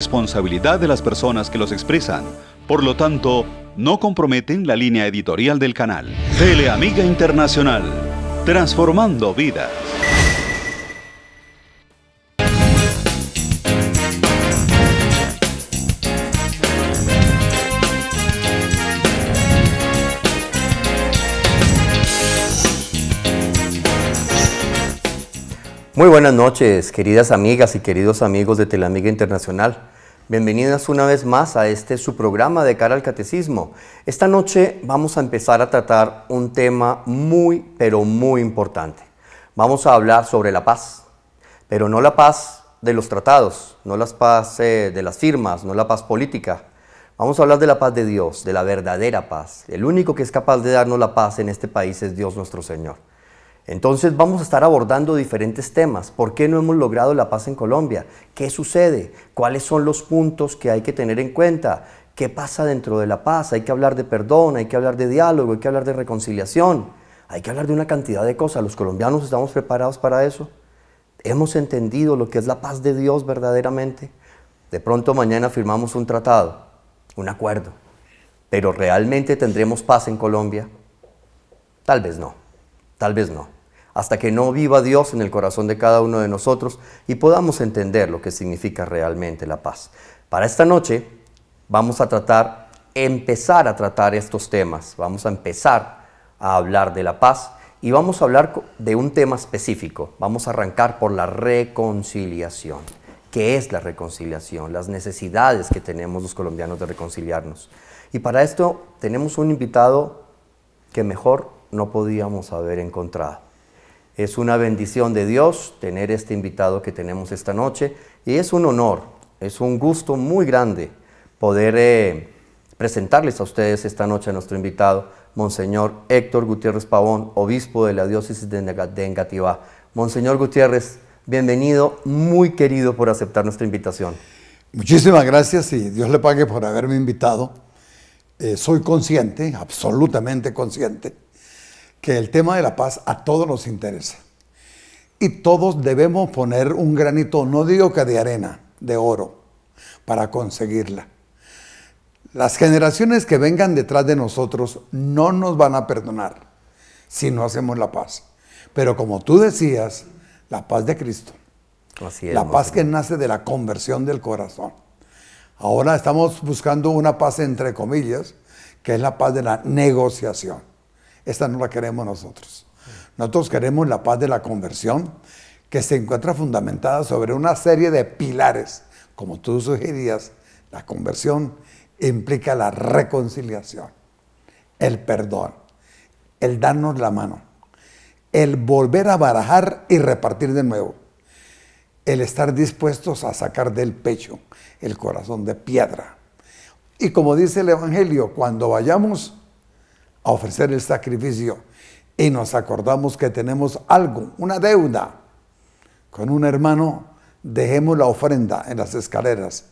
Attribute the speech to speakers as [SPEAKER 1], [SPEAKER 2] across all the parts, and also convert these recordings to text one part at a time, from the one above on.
[SPEAKER 1] Responsabilidad de las personas que los expresan. Por lo tanto, no comprometen la línea editorial del canal. Teleamiga Internacional, transformando vidas.
[SPEAKER 2] Muy buenas noches, queridas amigas y queridos amigos de Teleamiga Internacional. Bienvenidas una vez más a su programa de cara al catecismo. Esta noche vamos a empezar a tratar un tema muy, pero muy importante. Vamos a hablar sobre la paz, pero no la paz de los tratados, no la paz de las firmas, no la paz política. Vamos a hablar de la paz de Dios, de la verdadera paz. El único que es capaz de darnos la paz en este país es Dios nuestro Señor. Entonces vamos a estar abordando diferentes temas. ¿Por qué no hemos logrado la paz en Colombia? ¿Qué sucede? ¿Cuáles son los puntos que hay que tener en cuenta? ¿Qué pasa dentro de la paz? Hay que hablar de perdón, hay que hablar de diálogo, hay que hablar de reconciliación, hay que hablar de una cantidad de cosas. ¿Los colombianos estamos preparados para eso? ¿Hemos entendido lo que es la paz de Dios verdaderamente? De pronto mañana firmamos un tratado, un acuerdo, pero ¿realmente tendremos paz en Colombia? Tal vez no, tal vez no. Hasta que no viva Dios en el corazón de cada uno de nosotros y podamos entender lo que significa realmente la paz. Para esta noche vamos a empezar a tratar estos temas. Vamos a empezar a hablar de la paz y vamos a hablar de un tema específico. Vamos a arrancar por la reconciliación. ¿Qué es la reconciliación? Las necesidades que tenemos los colombianos de reconciliarnos. Y para esto tenemos un invitado que mejor no podíamos haber encontrado. Es una bendición de Dios tener este invitado que tenemos esta noche y es un honor, es un gusto muy grande poder presentarles a ustedes esta noche a nuestro invitado, Monseñor Héctor Gutiérrez Pavón, obispo de la diócesis de Engativá. Monseñor Gutiérrez, bienvenido, muy querido por aceptar nuestra invitación.
[SPEAKER 3] Muchísimas gracias y Dios le pague por haberme invitado. Soy consciente, absolutamente consciente, que el tema de la paz a todos nos interesa y todos debemos poner un granito, no digo que de arena, de oro, para conseguirla. Las generaciones que vengan detrás de nosotros no nos van a perdonar si no hacemos la paz, pero como tú decías, la paz de Cristo,
[SPEAKER 2] así es,
[SPEAKER 3] la paz que nace de la conversión del corazón. Ahora estamos buscando una paz entre comillas, que es la paz de la negociación. Esta no la queremos nosotros. Nosotros queremos la paz de la conversión, que se encuentra fundamentada sobre una serie de pilares. Como tú sugerías, la conversión implica la reconciliación, el perdón, el darnos la mano, el volver a barajar y repartir de nuevo, el estar dispuestos a sacar del pecho el corazón de piedra. Y como dice el Evangelio, cuando vayamos a ofrecer el sacrificio y nos acordamos que tenemos algo, una deuda con un hermano, dejemos la ofrenda en las escaleras,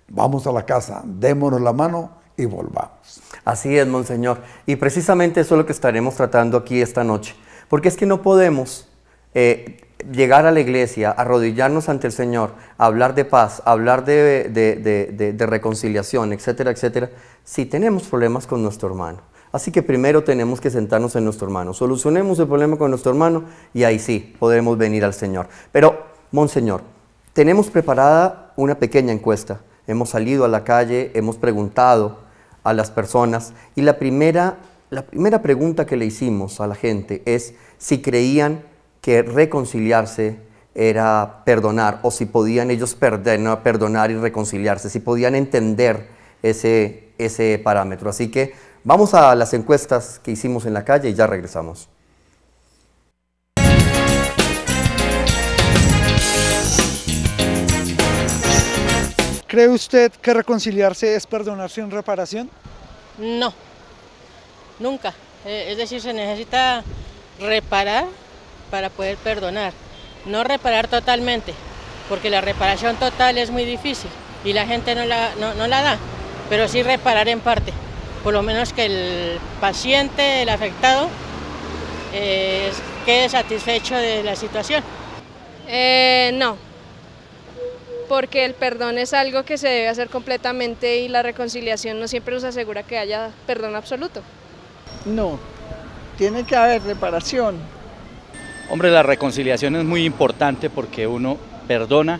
[SPEAKER 3] vamos a la casa, démonos la mano y volvamos.
[SPEAKER 2] Así es, Monseñor, y precisamente eso es lo que estaremos tratando aquí esta noche, porque es que no podemos llegar a la iglesia, arrodillarnos ante el Señor, hablar de paz, hablar de reconciliación, etcétera, etcétera, si tenemos problemas con nuestro hermano. Así que primero tenemos que sentarnos en nuestro hermano, solucionemos el problema con nuestro hermano y ahí sí podremos venir al Señor. Pero, Monseñor, tenemos preparada una pequeña encuesta. Hemos salido a la calle, hemos preguntado a las personas y la primera pregunta que le hicimos a la gente es si creían que reconciliarse era perdonar o si podían ellos perdonar y reconciliarse, si podían entender ese parámetro. Así que vamos a las encuestas que hicimos en la calle y ya regresamos.
[SPEAKER 4] ¿Cree usted que reconciliarse es perdonar sin reparación?
[SPEAKER 5] No, nunca. Es decir, se necesita reparar para poder perdonar. No reparar totalmente, porque la reparación total es muy difícil y la gente no la da, pero sí reparar en parte. Por lo menos que el paciente, el afectado, quede satisfecho de la situación.
[SPEAKER 6] No. porque el perdón es algo que se debe hacer completamente y la reconciliación no siempre nos asegura que haya perdón absoluto.
[SPEAKER 4] No, tiene que haber reparación.
[SPEAKER 7] Hombre, la reconciliación es muy importante porque uno perdona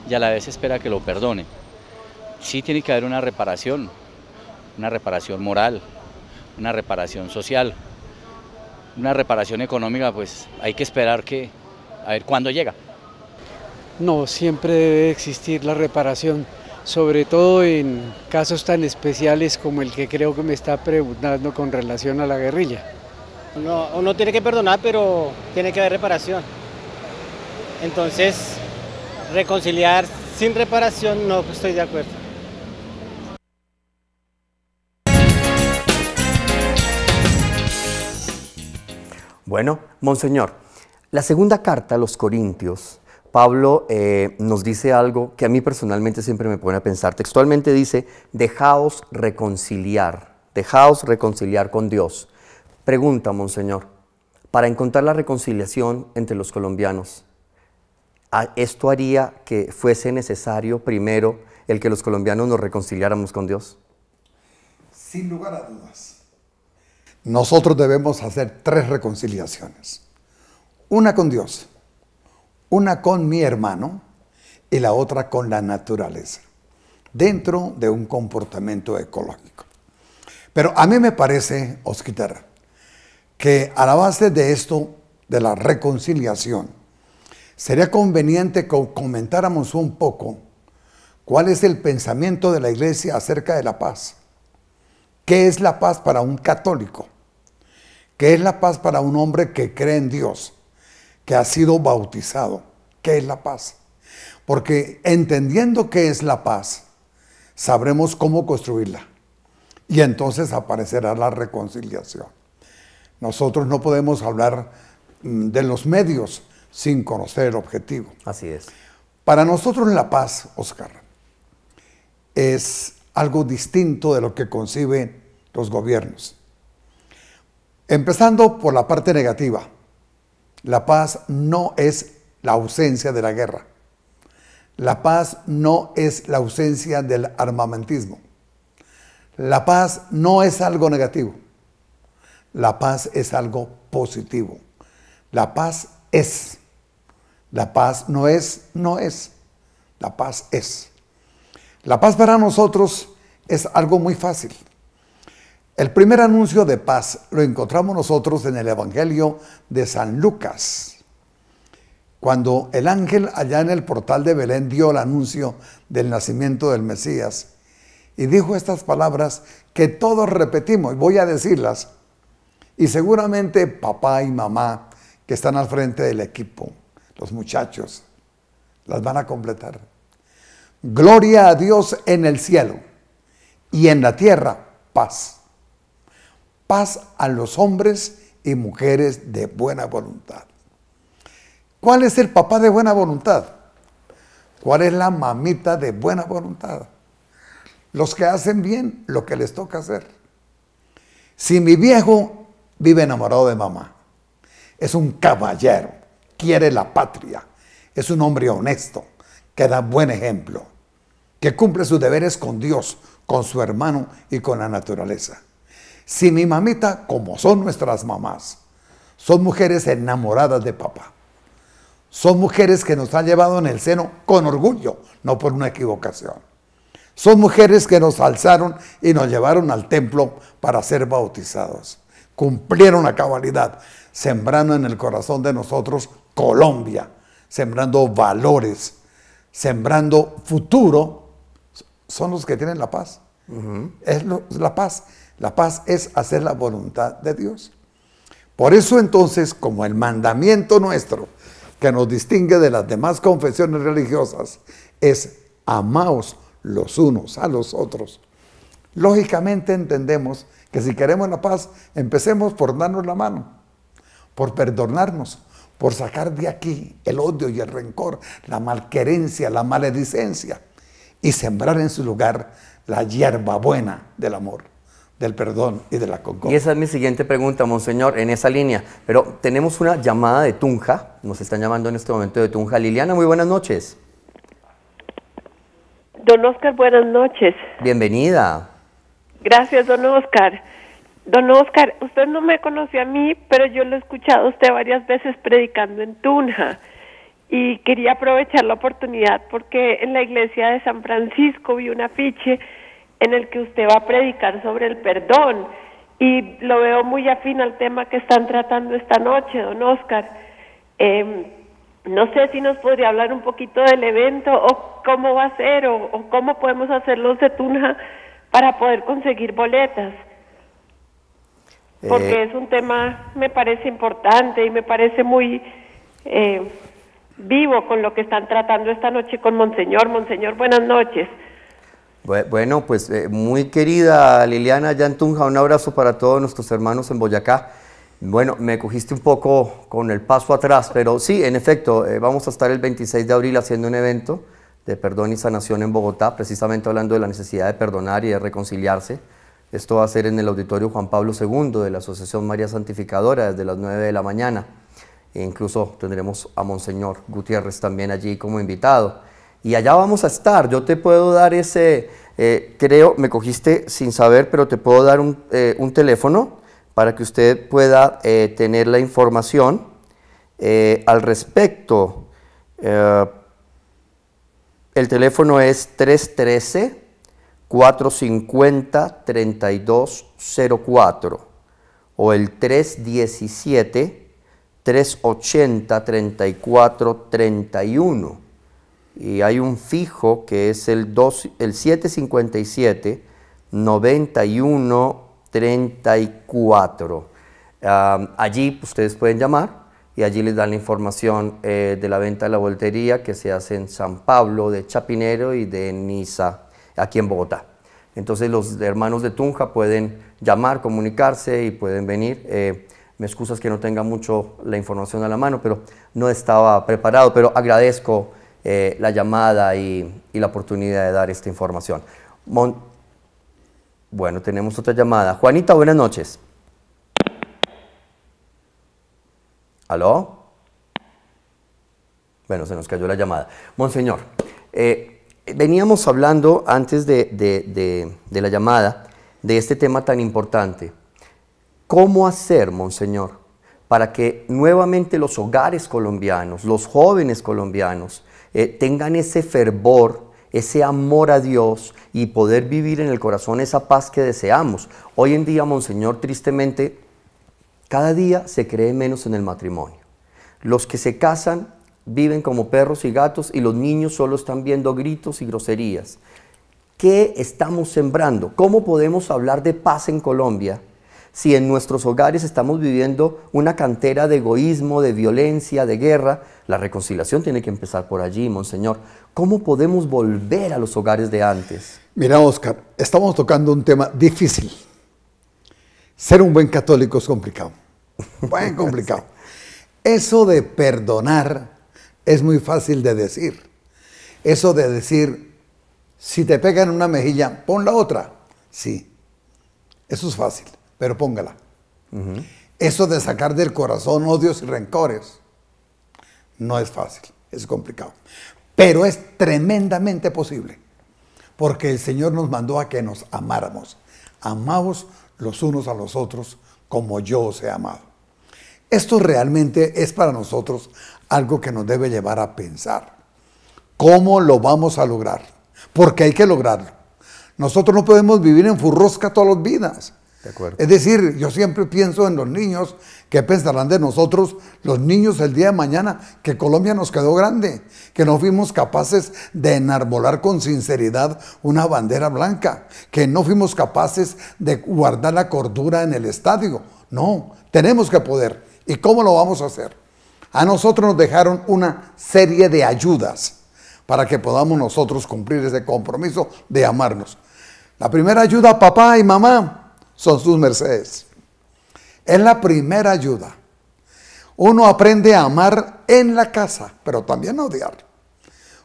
[SPEAKER 7] y a la vez espera que lo perdone. Sí tiene que haber una reparación moral, una reparación social, una reparación económica, pues hay que esperar a ver cuándo llega.
[SPEAKER 8] No, siempre debe existir la reparación, sobre todo en casos tan especiales como el que creo que me está preguntando con relación a la guerrilla.
[SPEAKER 9] Uno tiene que perdonar, pero tiene que haber reparación. Entonces, reconciliar sin reparación no estoy de acuerdo.
[SPEAKER 2] Bueno, Monseñor, la segunda carta a los Corintios, Pablo nos dice algo que a mí personalmente siempre me pone a pensar. Textualmente dice, dejaos reconciliar con Dios. Pregunta, Monseñor, para encontrar la reconciliación entre los colombianos, ¿esto haría que fuese necesario primero el que los colombianos nos reconciliáramos con Dios?
[SPEAKER 3] Sin lugar a dudas. Nosotros debemos hacer 3 reconciliaciones. Una con Dios, una con mi hermano y la otra con la naturaleza, dentro de un comportamiento ecológico. Pero a mí me parece, Osquitar, que a la base de esto, de la reconciliación, sería conveniente que comentáramos un poco cuál es el pensamiento de la Iglesia acerca de la paz. ¿Qué es la paz para un católico? ¿Qué es la paz para un hombre que cree en Dios, que ha sido bautizado? ¿Qué es la paz? Porque entendiendo qué es la paz, sabremos cómo construirla. Y entonces aparecerá la reconciliación. Nosotros no podemos hablar de los medios sin conocer el objetivo.
[SPEAKER 2] Así es.
[SPEAKER 3] Para nosotros la paz, Oscar, es algo distinto de lo que conciben los gobiernos. Empezando por la parte negativa, la paz no es la ausencia de la guerra. La paz no es la ausencia del armamentismo. La paz no es algo negativo. La paz es algo positivo. La paz es. La paz no es, no es. La paz es. La paz para nosotros es algo muy fácil. El primer anuncio de paz lo encontramos nosotros en el Evangelio de San Lucas. Cuando el ángel allá en el portal de Belén dio el anuncio del nacimiento del Mesías y dijo estas palabras que todos repetimos, y voy a decirlas, y seguramente papá y mamá que están al frente del equipo, los muchachos, las van a completar. Gloria a Dios en el cielo y en la tierra paz. Paz a los hombres y mujeres de buena voluntad. ¿Cuál es el papá de buena voluntad? ¿Cuál es la mamita de buena voluntad? Los que hacen bien lo que les toca hacer. Si mi viejo vive enamorado de mamá, es un caballero, quiere la patria, es un hombre honesto, que da buen ejemplo, que cumple sus deberes con Dios, con su hermano y con la naturaleza. Si mi mamita, como son nuestras mamás, son mujeres enamoradas de papá, son mujeres que nos han llevado en el seno con orgullo, no por una equivocación. Son mujeres que nos alzaron y nos llevaron al templo para ser bautizados. Cumplieron a cabalidad, sembrando en el corazón de nosotros Colombia, sembrando valores, sembrando futuro. Son los que tienen la paz. Es la paz. La paz es hacer la voluntad de Dios. Por eso entonces, como el mandamiento nuestro que nos distingue de las demás confesiones religiosas es amaos los unos a los otros. Lógicamente entendemos que si queremos la paz, empecemos por darnos la mano, por perdonarnos, por sacar de aquí el odio y el rencor, la malquerencia, la maledicencia y sembrar en su lugar la hierba buena del amor, del perdón y de la concordia.
[SPEAKER 2] Y esa es mi siguiente pregunta, Monseñor, en esa línea. Pero tenemos una llamada de Tunja, nos están llamando en este momento de Tunja. Liliana, muy buenas noches.
[SPEAKER 10] Don Oscar, buenas noches.
[SPEAKER 2] Bienvenida.
[SPEAKER 10] Gracias, don Oscar. Don Oscar, usted no me conoció a mí, pero yo lo he escuchado a usted varias veces predicando en Tunja. Y quería aprovechar la oportunidad porque en la iglesia de San Francisco vi un afiche en el que usted va a predicar sobre el perdón. Y lo veo muy afín al tema que están tratando esta noche, don Oscar. No sé si nos podría hablar un poquito del evento o cómo va a ser o cómo podemos hacer los de Tunja para poder conseguir boletas. Porque es un tema, me parece importante y me parece muy vivo con lo que están tratando esta noche con Monseñor. Monseñor, buenas noches.
[SPEAKER 2] Bueno, pues muy querida Liliana allá en Tunja, un abrazo para todos nuestros hermanos en Boyacá. Bueno, me cogiste un poco con el paso atrás, pero sí, en efecto, vamos a estar el 26 de abril haciendo un evento de perdón y sanación en Bogotá, precisamente hablando de la necesidad de perdonar y de reconciliarse. Esto va a ser en el Auditorio Juan Pablo II de la Asociación María Santificadora desde las 9 de la mañana. E incluso tendremos a Monseñor Gutiérrez también allí como invitado. Y allá vamos a estar. Yo te puedo dar ese, creo, me cogiste sin saber, pero te puedo dar un teléfono para que usted pueda tener la información al respecto. El teléfono es 313-450-3204 o el 317-380-3431. Y hay un fijo que es el 757-9134. Allí ustedes pueden llamar y allí les dan la información de la venta de la boletería que se hace en San Pablo, de Chapinero y de Niza, aquí en Bogotá. Entonces los hermanos de Tunja pueden llamar, comunicarse y pueden venir. Me excusas que no tenga mucho la información a la mano, pero no estaba preparado, pero agradezco la llamada y la oportunidad de dar esta información. Bueno, tenemos otra llamada. Juanita, buenas noches. ¿Aló? Bueno, se nos cayó la llamada. Monseñor, veníamos hablando antes de la llamada de este tema tan importante. ¿Cómo hacer, Monseñor, para que nuevamente los hogares colombianos, los jóvenes colombianos, tengan ese fervor, ese amor a Dios y poder vivir en el corazón esa paz que deseamos? Hoy en día, Monseñor, tristemente, cada día se cree menos en el matrimonio. Los que se casan viven como perros y gatos y los niños solo están viendo gritos y groserías. ¿Qué estamos sembrando? ¿Cómo podemos hablar de paz en Colombia si en nuestros hogares estamos viviendo una cantera de egoísmo, de violencia, de guerra? La reconciliación tiene que empezar por allí, Monseñor. ¿Cómo podemos volver a los hogares de antes?
[SPEAKER 3] Mira, Oscar, estamos tocando un tema difícil. Ser un buen católico es complicado, muy complicado. Eso de perdonar es muy fácil de decir. Eso de decir, si te pegan una mejilla, pon la otra. Sí, eso es fácil, pero póngala. Eso de sacar del corazón odios y rencores, no es fácil, es complicado. Pero es tremendamente posible, porque el Señor nos mandó a que nos amáramos. Amamos los unos a los otros como yo os he amado. Esto realmente es para nosotros algo que nos debe llevar a pensar. ¿Cómo lo vamos a lograr? Porque hay que lograrlo. Nosotros no podemos vivir en furrosca todas las vidas.
[SPEAKER 2] De acuerdo.
[SPEAKER 3] Es decir, yo siempre pienso en los niños, ¿qué pensarán de nosotros los niños el día de mañana? Que Colombia nos quedó grande, que no fuimos capaces de enarbolar con sinceridad una bandera blanca, que no fuimos capaces de guardar la cordura en el estadio. No, tenemos que poder. ¿Y cómo lo vamos a hacer? A nosotros nos dejaron una serie de ayudas para que podamos nosotros cumplir ese compromiso de amarnos. La primera ayuda, papá y mamá, son sus mercedes. Es la primera ayuda. Uno aprende a amar en la casa, pero también a odiar.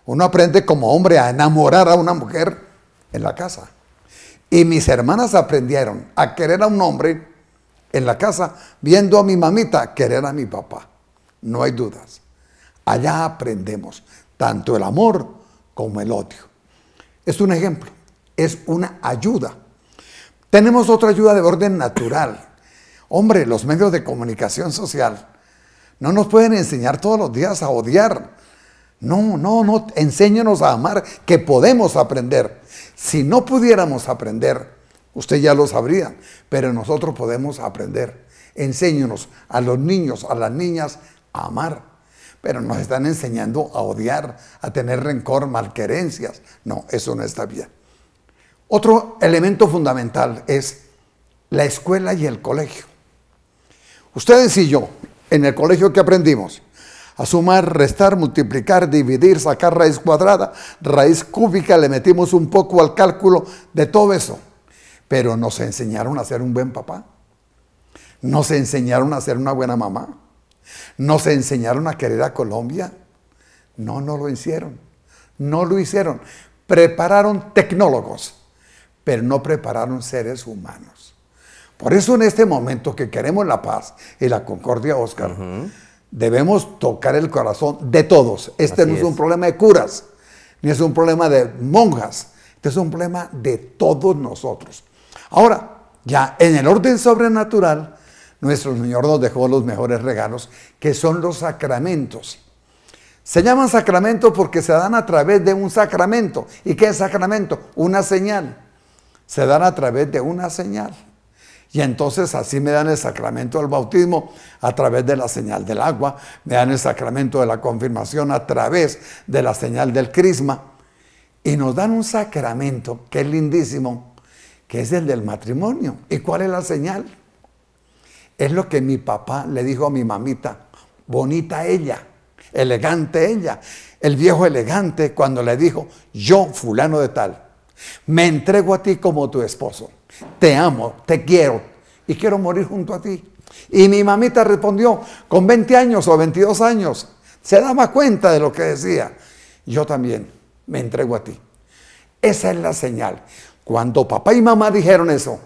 [SPEAKER 3] Uno aprende como hombre a enamorar a una mujer en la casa. Y mis hermanas aprendieron a querer a un hombre en la casa, viendo a mi mamita querer a mi papá. No hay dudas. Allá aprendemos tanto el amor como el odio. Es un ejemplo, es una ayuda. Tenemos otra ayuda de orden natural. Hombre, los medios de comunicación social no nos pueden enseñar todos los días a odiar. No, enséñenos a amar, que podemos aprender. Si no pudiéramos aprender, usted ya lo sabría, pero nosotros podemos aprender. Enséñenos a los niños, a las niñas a amar, pero nos están enseñando a odiar, a tener rencor, malquerencias. No, eso no está bien. Otro elemento fundamental es la escuela y el colegio. Ustedes y yo, en el colegio, ¿qué aprendimos? A sumar, restar, multiplicar, dividir, sacar raíz cuadrada, raíz cúbica, le metimos un poco al cálculo de todo eso. Pero nos enseñaron a ser un buen papá. Nos enseñaron a ser una buena mamá. Nos enseñaron a querer a Colombia. No lo hicieron. No lo hicieron. Prepararon tecnólogos, pero no prepararon seres humanos. Por eso en este momento que queremos la paz y la concordia, Óscar, debemos tocar el corazón de todos. Este no es un problema de curas, ni es un problema de monjas. Este es un problema de todos nosotros. Ahora, ya en el orden sobrenatural, nuestro Señor nos dejó los mejores regalos, que son los sacramentos. Se llaman sacramentos porque se dan a través de un sacramento. ¿Y qué es sacramento? Una señal. Se dan a través de una señal. Y entonces así me dan el sacramento del bautismo a través de la señal del agua, me dan el sacramento de la confirmación a través de la señal del crisma, y nos dan un sacramento que es lindísimo, que es el del matrimonio. ¿Y cuál es la señal? Es lo que mi papá le dijo a mi mamita, bonita ella, elegante ella, el viejo elegante, cuando le dijo, yo, fulano de tal, me entrego a ti como tu esposo. Te amo, te quiero y quiero morir junto a ti. Y mi mamita respondió, con 20 años o 22 años, se daba cuenta de lo que decía. Yo también me entrego a ti. Esa es la señal. Cuando papá y mamá dijeron eso,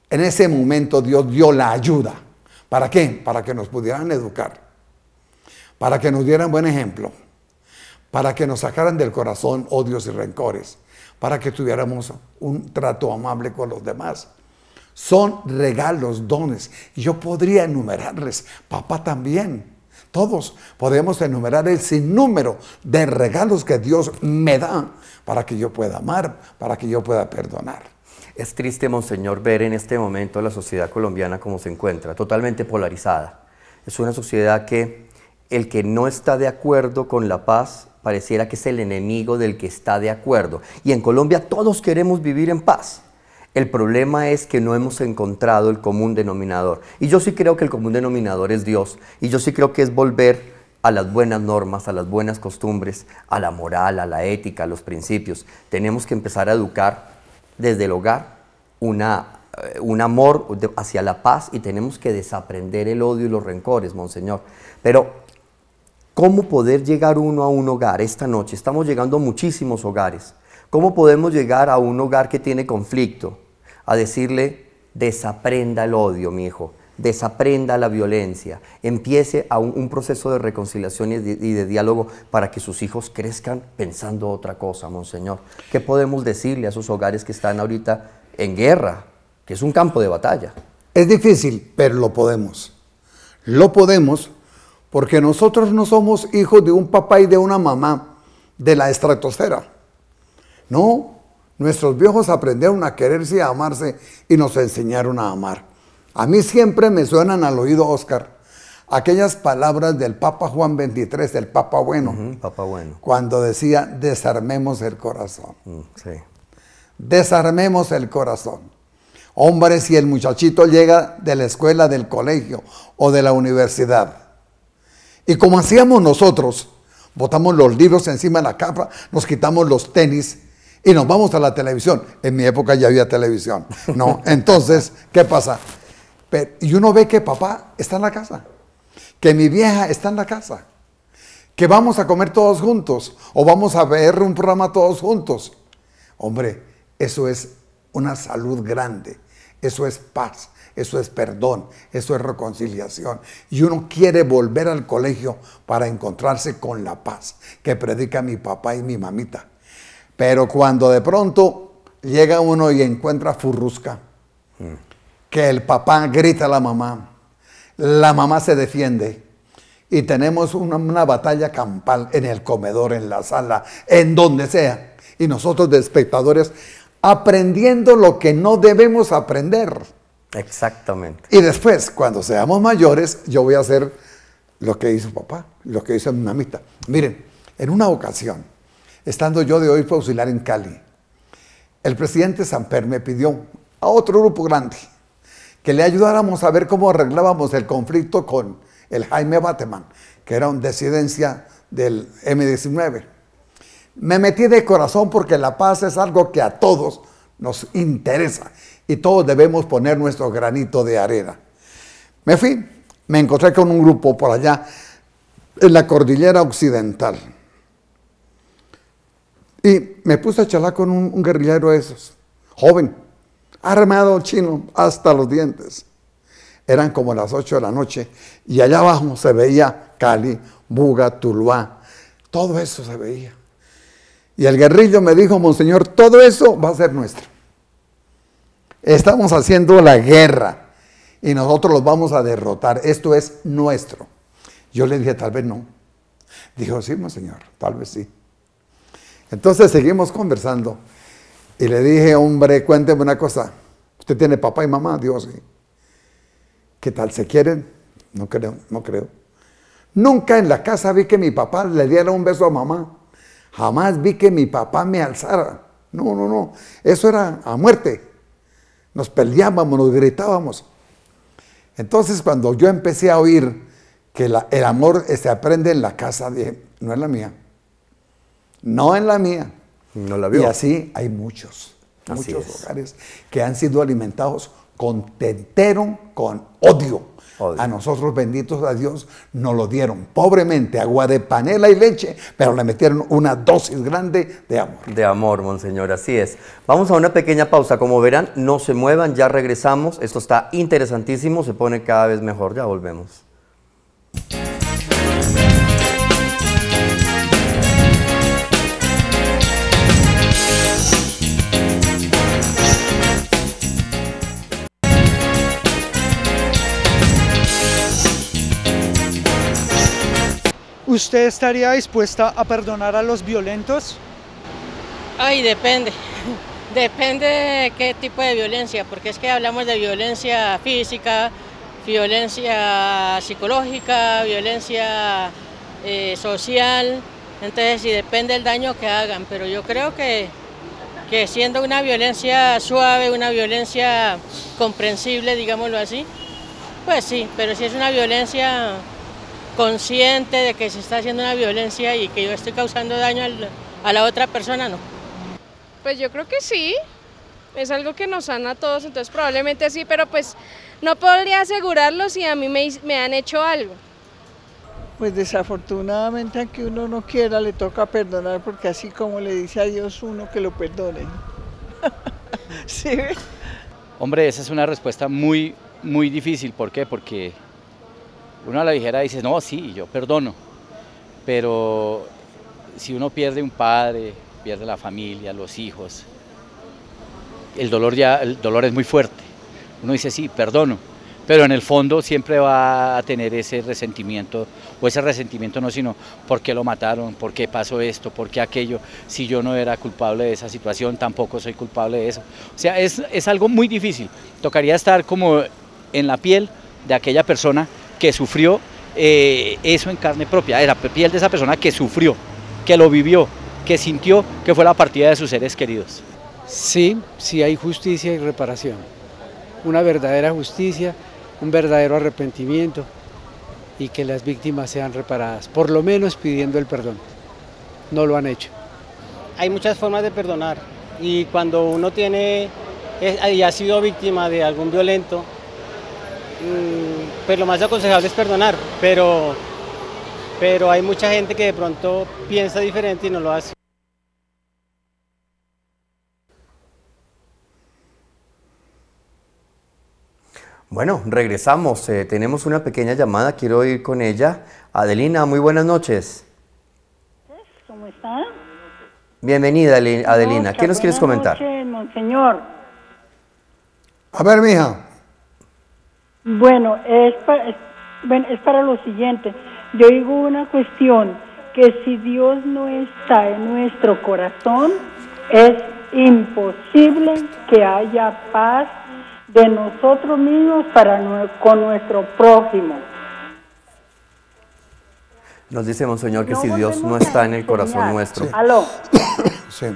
[SPEAKER 3] en ese momento Dios dio la ayuda. ¿Para qué? Para que nos pudieran educar, para que nos dieran buen ejemplo, para que nos sacaran del corazón odios y rencores, para que tuviéramos un trato amable con los demás. Son regalos, dones. Yo podría enumerarles, papá también. Todos podemos enumerar el sinnúmero de regalos que Dios me da para que yo pueda amar, para que yo pueda perdonar.
[SPEAKER 2] Es triste, Monseñor, ver en este momento la sociedad colombiana como se encuentra, totalmente polarizada. Es una sociedad que el que no está de acuerdo con la paz pareciera que es el enemigo del que está de acuerdo. Y en Colombia todos queremos vivir en paz. El problema es que no hemos encontrado el común denominador. Y yo sí creo que el común denominador es Dios. Y yo sí creo que es volver a las buenas normas, a las buenas costumbres, a la moral, a la ética, a los principios. Tenemos que empezar a educar desde el hogar un amor hacia la paz, y tenemos que desaprender el odio y los rencores, Monseñor. Pero ¿cómo poder llegar uno a un hogar? Esta noche estamos llegando a muchísimos hogares. ¿Cómo podemos llegar a un hogar que tiene conflicto? A decirle, desaprenda el odio, mi hijo, desaprenda la violencia, empiece a un proceso de reconciliación y de diálogo para que sus hijos crezcan pensando otra cosa, Monseñor. ¿Qué podemos decirle a esos hogares que están ahorita en guerra, que es un campo de batalla?
[SPEAKER 3] Es difícil, pero lo podemos. Lo podemos porque nosotros no somos hijos de un papá y de una mamá de la estratosfera. No, nuestros viejos aprendieron a quererse y a amarse y nos enseñaron a amar. A mí siempre me suenan al oído, Óscar, aquellas palabras del Papa Juan XXIII, el Papa Bueno,
[SPEAKER 2] Papa Bueno,
[SPEAKER 3] cuando decía, desarmemos el corazón.
[SPEAKER 2] Sí.
[SPEAKER 3] Desarmemos el corazón. Hombre, si el muchachito llega de la escuela, del colegio o de la universidad, y como hacíamos nosotros, botamos los libros encima de la cama, nos quitamos los tenis y nos vamos a la televisión. En mi época ya había televisión, ¿no? Entonces, ¿qué pasa? Y uno ve que papá está en la casa, que mi vieja está en la casa, que vamos a comer todos juntos o vamos a ver un programa todos juntos. Hombre, eso es una salud grande, eso es paz, eso es perdón, eso es reconciliación. Y uno quiere volver al colegio para encontrarse con la paz que predica mi papá y mi mamita. Pero cuando de pronto llega uno y encuentra furrusca, que el papá grita a la mamá se defiende y tenemos una batalla campal en el comedor, en la sala, en donde sea, y nosotros de espectadores aprendiendo lo que no debemos aprender.
[SPEAKER 2] Exactamente.
[SPEAKER 3] Y después, cuando seamos mayores, yo voy a hacer lo que hizo papá, lo que hizo mi mamita. Miren, en una ocasión, estando yo de obispo auxiliar en Cali, el presidente Samper me pidió a otro grupo grande que le ayudáramos a ver cómo arreglábamos el conflicto con el Jaime Bateman, que era una disidencia del M-19. Me metí de corazón porque la paz es algo que a todos nos interesa y todos debemos poner nuestro granito de arena. Me fui, me encontré con un grupo por allá en la cordillera occidental y me puse a charlar con un guerrillero de esos, joven, armado chino hasta los dientes. Eran como las 8 de la noche y allá abajo se veía Cali, Buga, Tuluá, todo eso se veía. Y el guerrillo me dijo: monseñor, todo eso va a ser nuestro. Estamos haciendo la guerra y nosotros los vamos a derrotar. Esto es nuestro. Yo le dije: tal vez no. Dijo: sí, monseñor, tal vez sí. Entonces seguimos conversando y le dije: hombre, cuénteme una cosa. ¿Usted tiene papá y mamá? Dijo: sí. ¿Qué tal? ¿Se quieren? No creo, no creo. Nunca en la casa vi que mi papá le diera un beso a mamá. Jamás vi que mi papá me alzara. No, no, no. Eso era a muerte. Nos peleábamos, nos gritábamos. Entonces, cuando yo empecé a oír que el amor se aprende en la casa, dije: no es la mía. No en la mía.
[SPEAKER 2] No la vio.
[SPEAKER 3] Y así hay muchos hogares que han sido alimentados con tentero, con odio. A nosotros, benditos a Dios, nos lo dieron pobremente, agua de panela y leche, pero le metieron una dosis grande de amor.
[SPEAKER 2] De amor, monseñor, así es. Vamos a una pequeña pausa. Como verán, no se muevan, ya regresamos. Esto está interesantísimo, se pone cada vez mejor. Ya volvemos.
[SPEAKER 4] ¿Usted estaría dispuesta a perdonar a los violentos?
[SPEAKER 5] Ay, depende. Depende de qué tipo de violencia, porque es que hablamos de violencia física, violencia psicológica, violencia social. Entonces, sí, depende del daño que hagan, pero yo creo que siendo una violencia suave, una violencia comprensible, digámoslo así, pues sí, pero si es una violencia consciente de que se está haciendo una violencia y que yo estoy causando daño a la otra persona, no.
[SPEAKER 6] Pues yo creo que sí, es algo que nos sana a todos, entonces probablemente sí, pero pues no podría asegurarlo si a mí me han hecho algo.
[SPEAKER 11] Pues desafortunadamente, aunque uno no quiera, le toca perdonar, porque así como le dice a Dios uno que lo perdone. ¿Sí?
[SPEAKER 7] Hombre, esa es una respuesta muy, muy difícil. ¿Por qué? Porque uno a la ligera dice: no, sí, yo perdono, pero si uno pierde un padre, pierde la familia, los hijos, el dolor es muy fuerte. Uno dice: sí, perdono, pero en el fondo siempre va a tener ese resentimiento, o ese resentimiento no, sino ¿por qué lo mataron? ¿Por qué pasó esto? ¿Por qué aquello? Si yo no era culpable de esa situación, tampoco soy culpable de eso. O sea, es algo muy difícil. Tocaría estar como en la piel de aquella persona que sufrió eso en carne propia, era la piel de esa persona que sufrió, que lo vivió, que sintió que fue la partida de sus seres queridos.
[SPEAKER 8] Sí, sí hay justicia y reparación, una verdadera justicia, un verdadero arrepentimiento y que las víctimas sean reparadas, por lo menos pidiendo el perdón. No lo han hecho.
[SPEAKER 9] Hay muchas formas de perdonar y cuando uno ha sido víctima de algún violento, pues lo más aconsejable es perdonar, pero hay mucha gente que de pronto piensa diferente y no lo hace.
[SPEAKER 2] Bueno, regresamos. Tenemos una pequeña llamada, quiero ir con ella. Adelina, muy buenas noches.
[SPEAKER 12] ¿Cómo está?
[SPEAKER 2] Bienvenida, Adelina. ¿Qué nos quieres comentar?
[SPEAKER 12] Buenas noches, monseñor.
[SPEAKER 3] A ver, mija.
[SPEAKER 12] Bueno, es para lo siguiente. Yo digo una cuestión, que si Dios no está en nuestro corazón, es imposible que haya paz de nosotros mismos con nuestro prójimo.
[SPEAKER 2] Nos dice Monseñor que si Dios no está en el corazón nuestro.
[SPEAKER 3] Sí. Aló. Sí.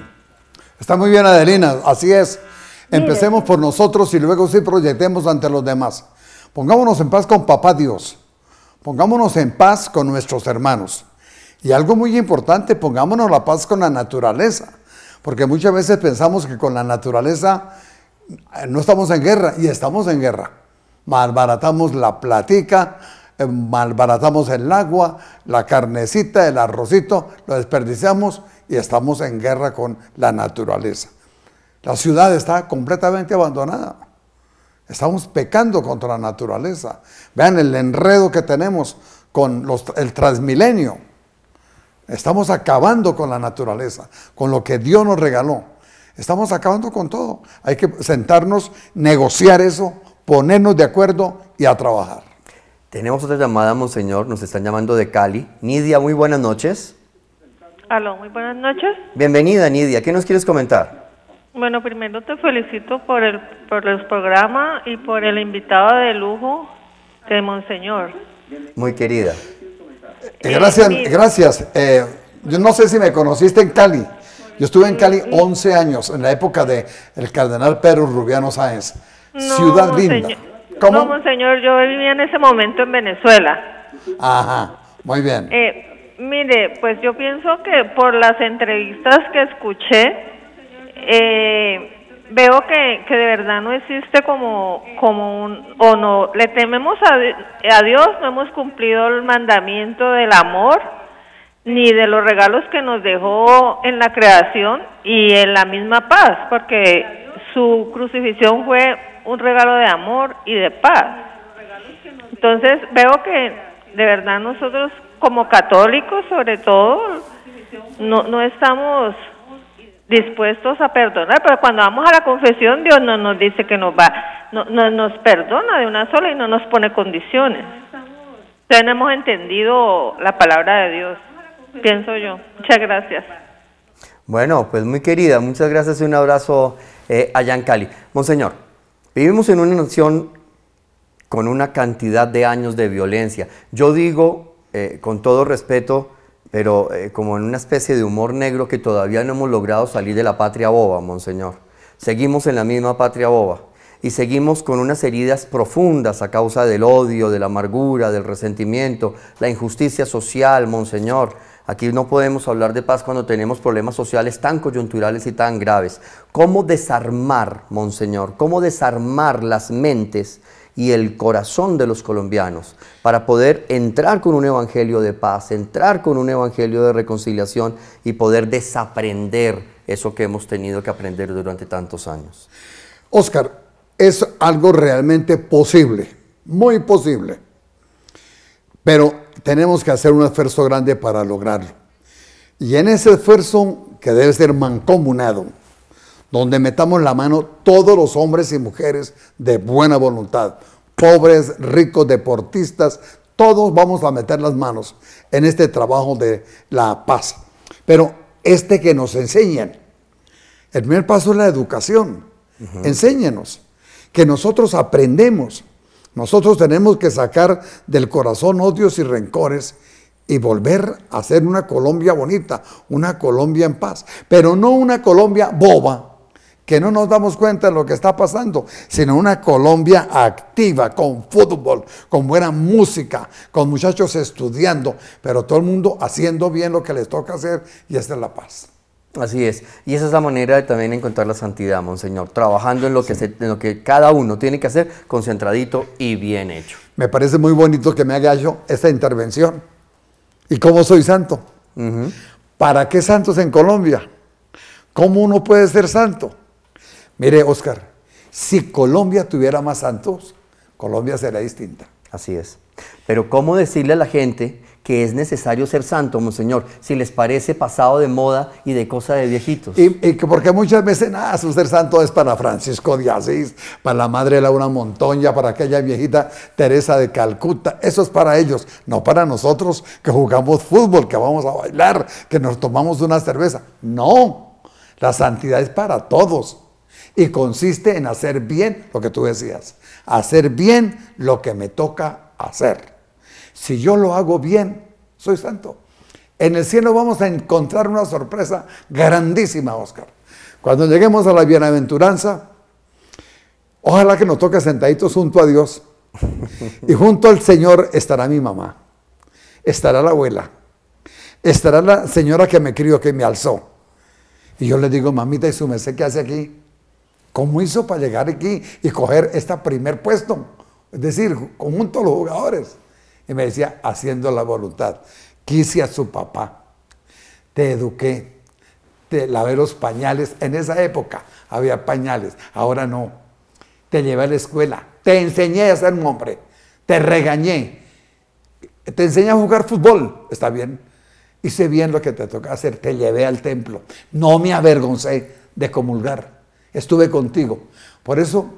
[SPEAKER 3] Está muy bien, Adelina, así es. Empecemos por nosotros y luego sí proyectemos ante los demás. Pongámonos en paz con Papá Dios. Pongámonos en paz con nuestros hermanos. Y algo muy importante, pongámonos la paz con la naturaleza. Porque muchas veces pensamos que con la naturaleza no estamos en guerra, y estamos en guerra. Malbaratamos la platica, malbaratamos el agua, la carnecita, el arrocito, lo desperdiciamos y estamos en guerra con la naturaleza. La ciudad está completamente abandonada. Estamos pecando contra la naturaleza. Vean el enredo que tenemos con el Transmilenio. Estamos acabando con la naturaleza, con lo que Dios nos regaló. Estamos acabando con todo. Hay que sentarnos, negociar eso, ponernos de acuerdo y a trabajar.
[SPEAKER 2] Tenemos otra llamada, Monseñor. Nos están llamando de Cali. Nidia, muy buenas noches.
[SPEAKER 13] Aló, muy buenas noches.
[SPEAKER 2] Bienvenida, Nidia. ¿Qué nos quieres comentar?
[SPEAKER 13] Bueno, primero te felicito por el programa y por el invitado de lujo de Monseñor.
[SPEAKER 2] Muy querida.
[SPEAKER 3] Gracias. Yo no sé si me conociste en Cali. Yo estuve en Cali 11 años, en la época del cardenal Pedro Rubiano Sáenz.
[SPEAKER 13] No,
[SPEAKER 3] Ciudad linda.
[SPEAKER 13] ¿Cómo? No, Monseñor, yo vivía en ese momento en Venezuela.
[SPEAKER 3] Ajá, muy bien.
[SPEAKER 13] Mire, pues yo pienso que por las entrevistas que escuché, veo que de verdad no existe o no, le tememos a Dios, no hemos cumplido el mandamiento del amor, ni de los regalos que nos dejó en la creación y en la misma paz, porque su crucifixión fue un regalo de amor y de paz. Entonces veo que de verdad nosotros como católicos sobre todo no estamos dispuestos a perdonar, pero cuando vamos a la confesión Dios no nos dice que nos perdona de una sola y no nos pone condiciones. Entonces no hemos entendido la palabra de Dios, pienso yo. Muchas gracias.
[SPEAKER 2] Bueno, pues muy querida, muchas gracias y un abrazo allá en Cali. Monseñor, vivimos en una nación con una cantidad de años de violencia. Yo digo, con todo respeto, pero como en una especie de humor negro, que todavía no hemos logrado salir de la patria boba, Monseñor. Seguimos en la misma patria boba y seguimos con unas heridas profundas a causa del odio, de la amargura, del resentimiento, la injusticia social, Monseñor. Aquí no podemos hablar de paz cuando tenemos problemas sociales tan coyunturales y tan graves. ¿Cómo desarmar, Monseñor? ¿Cómo desarmar las mentes y el corazón de los colombianos para poder entrar con un evangelio de paz, entrar con un evangelio de reconciliación y poder desaprender eso que hemos tenido que aprender durante tantos años?
[SPEAKER 3] Óscar, es algo realmente posible, muy posible, pero tenemos que hacer un esfuerzo grande para lograrlo. Y en ese esfuerzo, que debe ser mancomunado, donde metamos la mano todos los hombres y mujeres de buena voluntad, pobres, ricos, deportistas, todos vamos a meter las manos en este trabajo de la paz. Pero que nos enseñan, el primer paso es la educación. Enséñenos, que nosotros aprendemos. Nosotros tenemos que sacar del corazón odios y rencores y volver a hacer una Colombia bonita, una Colombia en paz, pero no una Colombia boba, que no nos damos cuenta de lo que está pasando, sino una Colombia activa, con fútbol, con buena música, con muchachos estudiando, pero todo el mundo haciendo bien lo que les toca hacer, y esa es la paz.
[SPEAKER 2] Así es, y esa es la manera de también encontrar la santidad, Monseñor, trabajando en lo que cada uno tiene que hacer, concentradito y bien hecho.
[SPEAKER 3] Me parece muy bonito que me haya hecho esta intervención. ¿Y cómo soy santo? ¿Para qué santos en Colombia? ¿Cómo uno puede ser santo? Mire, Óscar, si Colombia tuviera más santos, Colombia sería distinta.
[SPEAKER 2] Así es. Pero ¿cómo decirle a la gente que es necesario ser santo, monseñor, si les parece pasado de moda y de cosa de viejitos.
[SPEAKER 3] Y que porque muchas veces, su ser santo es para Francisco de Asís, para la Madre Laura Montoya, para aquella viejita Teresa de Calcuta. Eso es para ellos, no para nosotros que jugamos fútbol, que vamos a bailar, que nos tomamos una cerveza. No, la santidad es para todos y consiste en hacer bien lo que tú decías, hacer bien lo que me toca hacer. Si yo lo hago bien, soy santo. En el cielo vamos a encontrar una sorpresa grandísima, Oscar. Cuando lleguemos a la bienaventuranza, ojalá que nos toque sentaditos junto a Dios. Y junto al Señor estará mi mamá, estará la abuela, estará la señora que me crió, que me alzó. Y yo le digo, mamita, ¿y su merced qué hace aquí? ¿Cómo hizo para llegar aquí y coger este primer puesto? Es decir, junto a los jugadores. Y me decía, haciendo la voluntad. Quise a su papá, te eduqué, te lavé los pañales. En esa época había pañales, ahora no. Te llevé a la escuela, te enseñé a ser un hombre, te regañé, te enseñé a jugar fútbol, está bien. Hice bien lo que te toca hacer, te llevé al templo. No me avergoncé de comulgar, estuve contigo. Por eso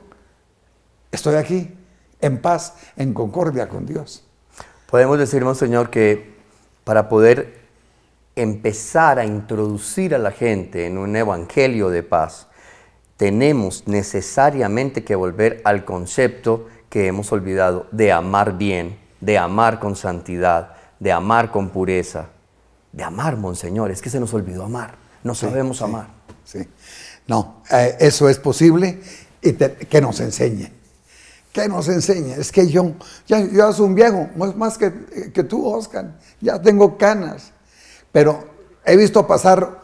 [SPEAKER 3] estoy aquí, en paz, en concordia con Dios.
[SPEAKER 2] Podemos decir, monseñor, que para poder empezar a introducir a la gente en un evangelio de paz, tenemos necesariamente que volver al concepto que hemos olvidado de amar bien, de amar con santidad, de amar con pureza, de amar, monseñor. Es que se nos olvidó amar, no sabemos amar.
[SPEAKER 3] Sí. No, eso es posible y que nos enseñe. Que nos enseñe. Es que yo soy un viejo, más que tú, Oscar. Ya tengo canas. Pero he visto pasar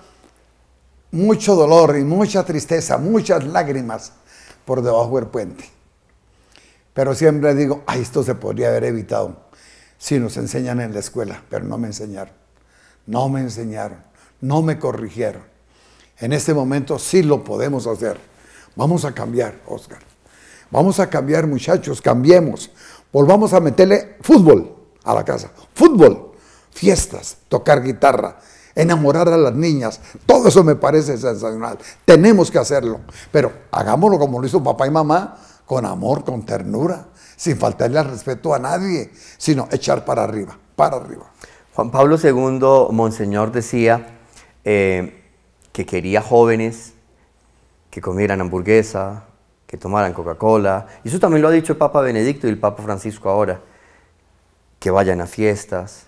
[SPEAKER 3] mucho dolor y mucha tristeza, muchas lágrimas por debajo del puente. Pero siempre digo, esto se podría haber evitado si nos enseñan en la escuela, pero no me enseñaron. No me enseñaron, no me corrigieron. En este momento sí lo podemos hacer. Vamos a cambiar, Oscar. Vamos a cambiar, muchachos, cambiemos. Volvamos a meterle fútbol a la casa. Fútbol, fiestas, tocar guitarra, enamorar a las niñas. Todo eso me parece sensacional. Tenemos que hacerlo. Pero hagámoslo como lo hizo papá y mamá, con amor, con ternura, sin faltarle al respeto a nadie, sino echar para arriba, para arriba.
[SPEAKER 2] Juan Pablo II, monseñor, decía que quería jóvenes que comieran hamburguesa, que tomaran Coca-Cola, y eso también lo ha dicho el Papa Benedicto y el Papa Francisco ahora, que vayan a fiestas,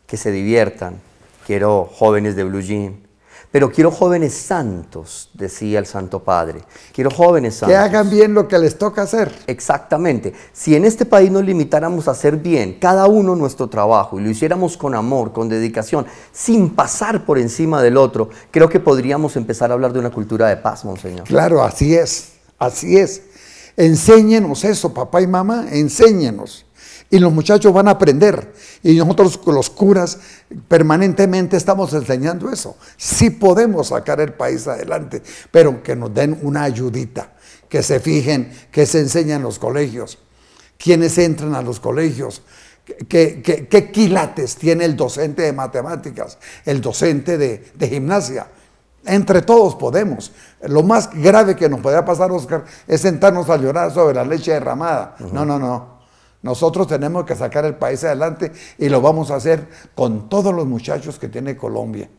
[SPEAKER 2] que se diviertan. Quiero jóvenes de blue jean, pero quiero jóvenes santos, decía el Santo Padre. Quiero jóvenes santos.
[SPEAKER 3] Que hagan bien lo que les toca hacer.
[SPEAKER 2] Exactamente. Si en este país nos limitáramos a hacer bien, cada uno nuestro trabajo, y lo hiciéramos con amor, con dedicación, sin pasar por encima del otro, creo que podríamos empezar a hablar de una cultura de paz, monseñor.
[SPEAKER 3] Claro, así es. Así es. Enséñenos eso, papá y mamá, enséñenos. Y los muchachos van a aprender. Y nosotros, los curas, permanentemente estamos enseñando eso. Sí podemos sacar el país adelante, pero que nos den una ayudita, que se fijen, que se enseñan en los colegios, quiénes entran a los colegios, qué quilates tiene el docente de matemáticas, el docente de gimnasia. Entre todos podemos. Lo más grave que nos podría pasar, Oscar, es sentarnos a llorar sobre la leche derramada. No. Nosotros tenemos que sacar el país adelante y lo vamos a hacer con todos los muchachos que tiene Colombia.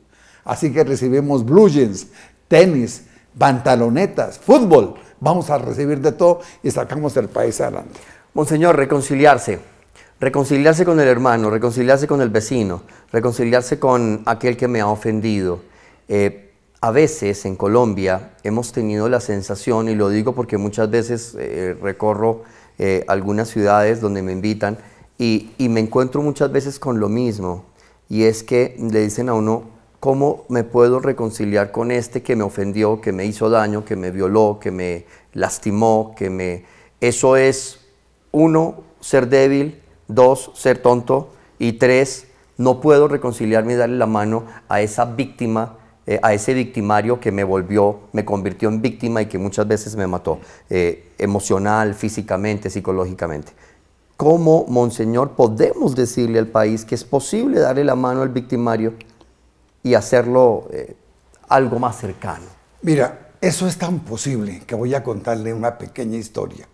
[SPEAKER 3] Así que recibimos blue jeans, tenis, pantalonetas, fútbol. Vamos a recibir de todo y sacamos el país adelante.
[SPEAKER 2] Monseñor, reconciliarse. Reconciliarse con el hermano, reconciliarse con el vecino, reconciliarse con aquel que me ha ofendido. A veces en Colombia hemos tenido la sensación, y lo digo porque muchas veces recorro algunas ciudades donde me invitan y me encuentro muchas veces con lo mismo, y es que le dicen a uno, ¿cómo me puedo reconciliar con este que me ofendió, que me hizo daño, que me violó, que me lastimó, Eso es, 1, ser débil, 2, ser tonto, y 3, no puedo reconciliarme y darle la mano a esa víctima, a ese victimario que me convirtió en víctima y que muchas veces me mató, emocional, físicamente, psicológicamente. cómo, Monseñor, podemos decirle al país que es posible darle la mano al victimario y hacerlo algo más cercano.
[SPEAKER 3] Mira, eso es tan posible que voy a contarle una pequeña historia.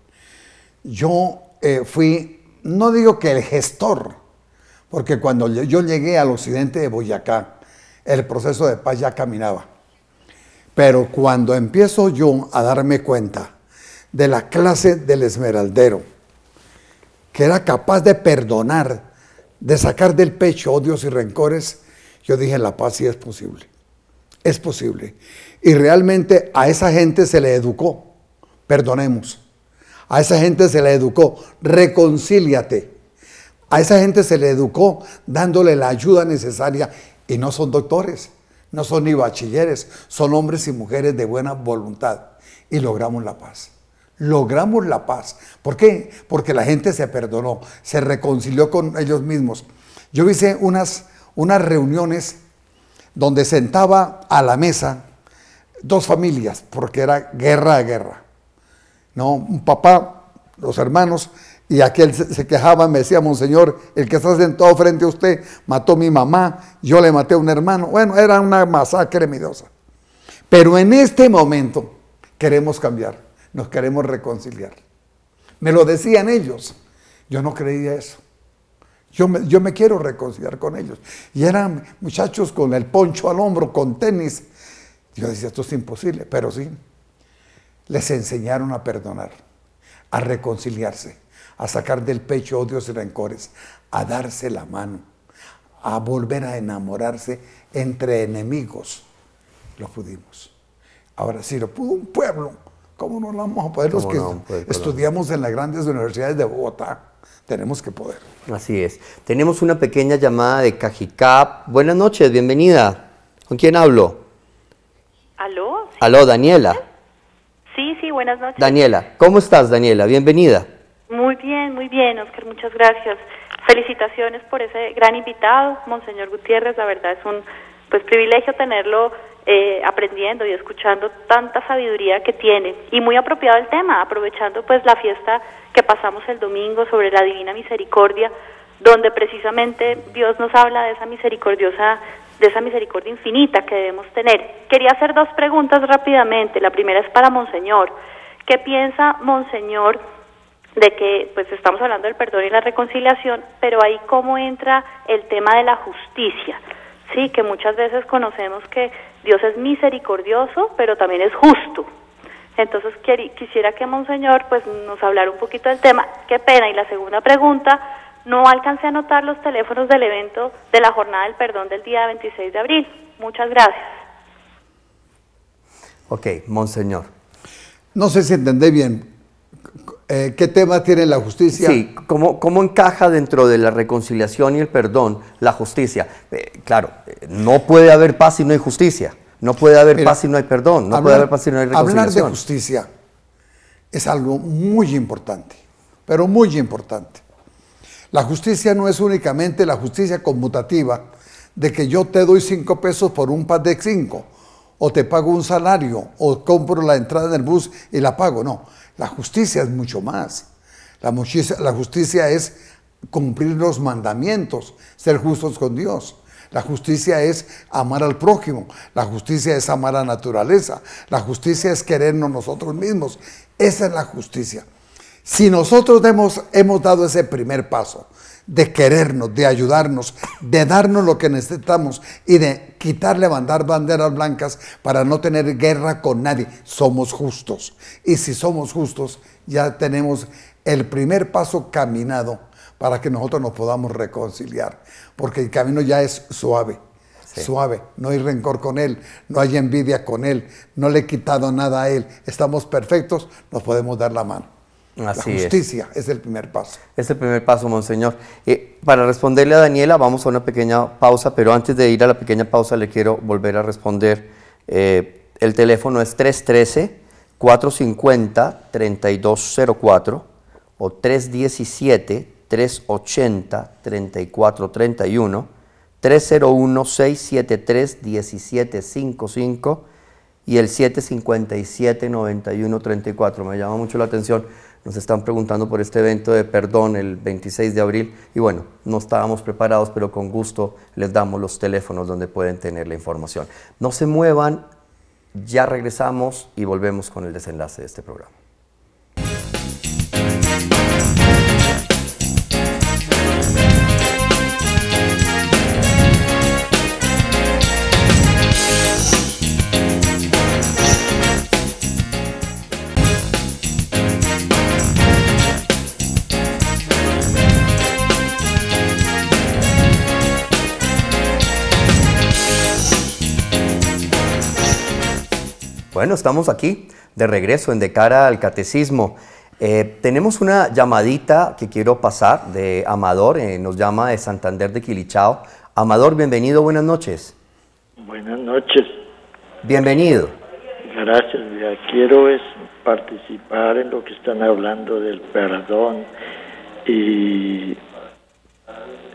[SPEAKER 3] Yo fui, no digo que el gestor, porque cuando yo llegué al occidente de Boyacá, el proceso de paz ya caminaba. Pero cuando empiezo yo a darme cuenta de la clase del esmeraldero, que era capaz de perdonar, de sacar del pecho odios y rencores, yo dije, la paz sí es posible. Es posible. Y realmente a esa gente se le educó, perdonemos. A esa gente se le educó, reconcíliate. A esa gente se le educó dándole la ayuda necesaria. Y no son doctores, no son ni bachilleres, son hombres y mujeres de buena voluntad. Y logramos la paz. Logramos la paz. ¿Por qué? Porque la gente se perdonó, se reconcilió con ellos mismos. Yo hice unas reuniones donde sentaba a la mesa dos familias, porque era guerra a guerra. ¿No? Un papá, los hermanos, y aquel se quejaba, me decía, Monseñor, el que está sentado frente a usted mató a mi mamá, yo le maté a un hermano. Bueno, era una masacre miedosa. Pero en este momento queremos cambiar, nos queremos reconciliar. Me lo decían ellos, yo no creía eso. Yo me quiero reconciliar con ellos. Y eran muchachos con el poncho al hombro, con tenis. Yo decía, esto es imposible, pero sí. Les enseñaron a perdonar, a reconciliarse, a sacar del pecho odios y rencores, a darse la mano, a volver a enamorarse entre enemigos. Lo pudimos. Ahora, si lo pudo un pueblo, ¿cómo no lo vamos a poder los que estudiamos en las grandes universidades de Bogotá? Tenemos que poder.
[SPEAKER 2] Así es. Tenemos una pequeña llamada de Cajicá. Buenas noches, bienvenida. ¿Con quién hablo?
[SPEAKER 14] ¿Aló? ¿Sí?
[SPEAKER 2] Aló, Daniela.
[SPEAKER 14] Sí, buenas noches.
[SPEAKER 2] Daniela, ¿cómo estás, Daniela? Bienvenida.
[SPEAKER 14] Muy bien, Oscar, muchas gracias. Felicitaciones por ese gran invitado, Monseñor Gutiérrez. La verdad es un privilegio tenerlo aprendiendo y escuchando tanta sabiduría que tiene. Y muy apropiado el tema, aprovechando la fiesta que pasamos el domingo sobre la Divina Misericordia, donde precisamente Dios nos habla de esa misericordia infinita que debemos tener. Quería hacer dos preguntas rápidamente. La primera es para Monseñor. ¿Qué piensa Monseñor de que estamos hablando del perdón y la reconciliación, pero ahí cómo entra el tema de la justicia? Sí, que muchas veces conocemos que Dios es misericordioso, pero también es justo. Entonces quisiera que Monseñor nos hablara un poquito del tema. Qué pena. Y la segunda pregunta, no alcancé a anotar los teléfonos del evento de la Jornada del Perdón del día 26 de abril. Muchas gracias.
[SPEAKER 2] Ok, Monseñor.
[SPEAKER 3] No sé si entendé bien. ¿Qué tema tiene la justicia?
[SPEAKER 2] Sí, ¿cómo encaja dentro de la reconciliación y el perdón la justicia? Claro, no puede haber paz si no hay justicia. No puede haber paz si no hay perdón. No puede haber paz si no hay reconciliación.
[SPEAKER 3] Hablar de justicia es algo muy importante, pero muy importante. La justicia no es únicamente la justicia conmutativa de que yo te doy 5 pesos por un pack de 5, o te pago un salario, o compro la entrada del bus y la pago. No, la justicia es mucho más. La justicia es cumplir los mandamientos, ser justos con Dios. La justicia es amar al prójimo. La justicia es amar a la naturaleza. La justicia es querernos nosotros mismos. Esa es la justicia. Si nosotros hemos dado ese primer paso de querernos, de ayudarnos, de darnos lo que necesitamos y de quitarle banderas blancas para no tener guerra con nadie, somos justos. Y si somos justos, ya tenemos el primer paso caminado para que nosotros nos podamos reconciliar, porque el camino ya es suave. Sí. Suave, no hay rencor con Él, no hay envidia con Él, no le he quitado nada a Él, estamos perfectos, nos podemos dar la mano.
[SPEAKER 2] Así
[SPEAKER 3] la justicia es el primer paso.
[SPEAKER 2] Es el primer paso, Monseñor. Para responderle a Daniela, vamos a una pequeña pausa, pero antes de ir a la pequeña pausa le quiero volver a responder. El teléfono es 313-450-3204 o 317-380-3431, 301-673-1755 y el 757-9134. Me llama mucho la atención Nos están preguntando por este evento de perdón el 26 de abril y bueno, no estábamos preparados, pero con gusto les damos los teléfonos donde pueden tener la información. No se muevan, ya regresamos y volvemos con el desenlace de este programa. Bueno, estamos aquí de regreso en De Cara al Catecismo. Tenemos una llamadita que quiero pasar de Amador, nos llama de Santander de Quilichao. Amador, bienvenido, buenas noches.
[SPEAKER 15] Buenas noches.
[SPEAKER 2] Bienvenido.
[SPEAKER 15] Gracias, ya quiero participar en lo que están hablando del perdón y